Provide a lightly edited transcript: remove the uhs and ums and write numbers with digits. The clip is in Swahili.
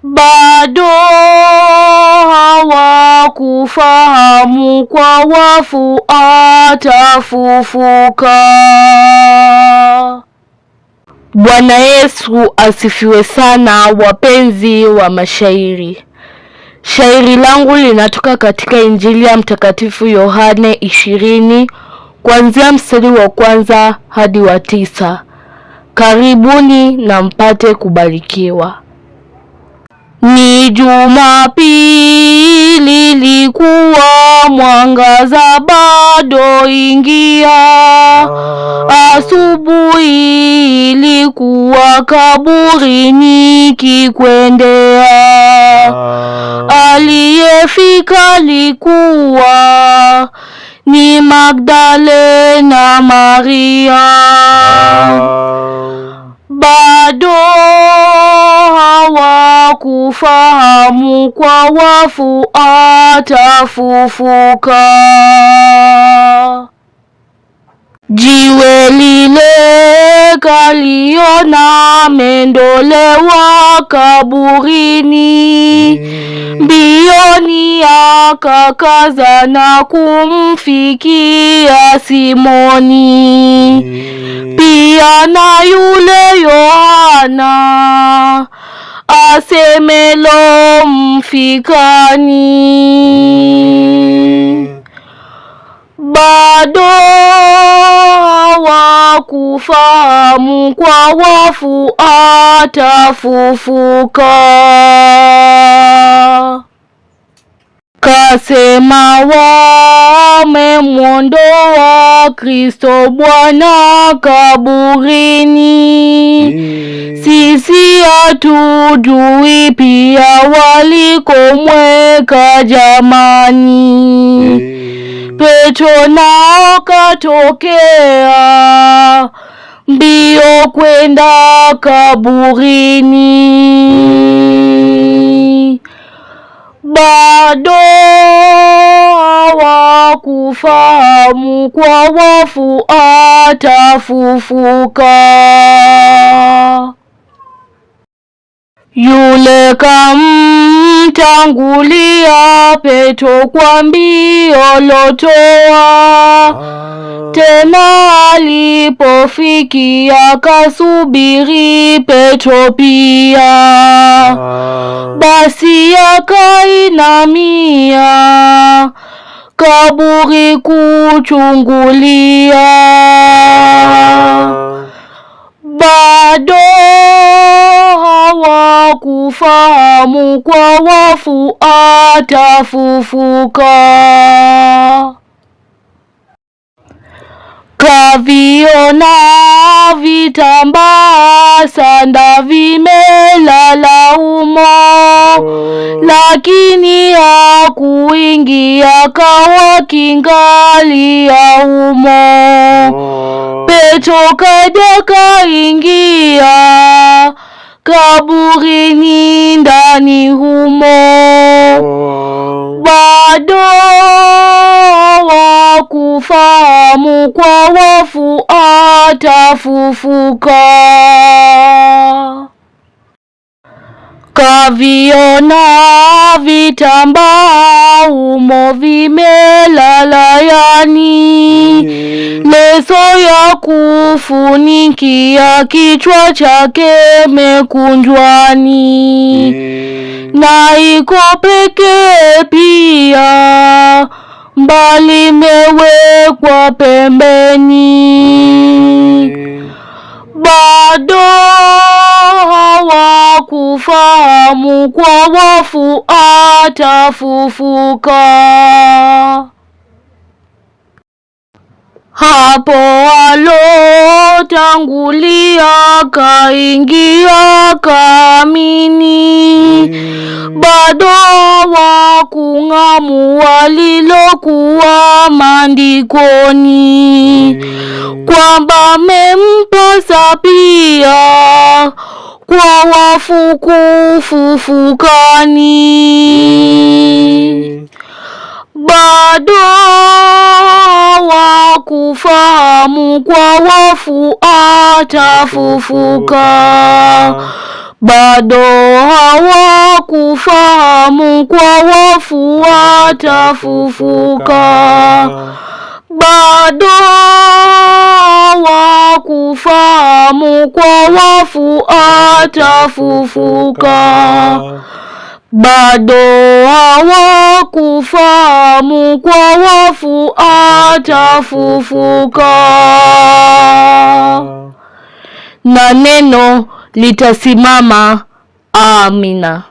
bado hawakufahamu kwa wafu atafufuka. Bwana Yesu asifiwe sana, wapenzi wa mashairi. Shairi langu linatoka katika Injili ya Mtakatifu Yohane 20 kuanzia mstari wa 1 hadi wa 9. Karibuni na mpate kubarikiwa. Ni Jumapili, ilikuwa mwangaza bado ingia. Asubuhi ilikuwa kaburini kikwendea. Aliyefika alikuwa ni Magdalena Maria. Bado hawakufahamu kwa wafu atafufuka. Jiwe lile kaliona mendolewa kaburini. Mbioni akakaza na kumfikia Simoni. Pia na yule Yohana asemelo mfikani. Bado hawakufahamu kwa wafu atafufuka. Kasema wamemwondoa Kristo Bwana kaburini. Sisi hatujui pia walikomweka jamani. Petro nao katokea mbio kwenda kaburini. Bado hawakufahamu kwa wafu atafufuka. Yule kamtangulia Petro kwa mbio lotoa. Tena alipofikia kasubiri Petro pia. Basi akainamia kaburi kuchungulia. Bado hawakufahamu kwa wafu atafufuka. Kaviona vitambaa sanda vimelala humo. Lakini hakuingia kawa kingalia humo. Petro kaja kaingia kaburini ndani humo. Bado hawakufahamu kwa wafu atafufuka. Kaviona vitambaa humo vimelala, yani leso ya kufunikia kichwa chake mekunjwani. Na iko pekee pia mbali mewekwa pembeni. Bado hawakufahamu kwa wafu atafufuka. Hapo alotangulia kaingia kaamini. Bado hawakung'amu walilokuwa maandikoni, kwamba mempasa pia kwa wafu kufufukani. Bado hawakufahamu kwa wafu atafufuka. Bado kufahamu kwa wafu atafufuka. Bado hawakufahamu kwa wafu atafufuka. Bado hawakufahamu kwa wafu atafufuka. Na neno litasimama. Amina.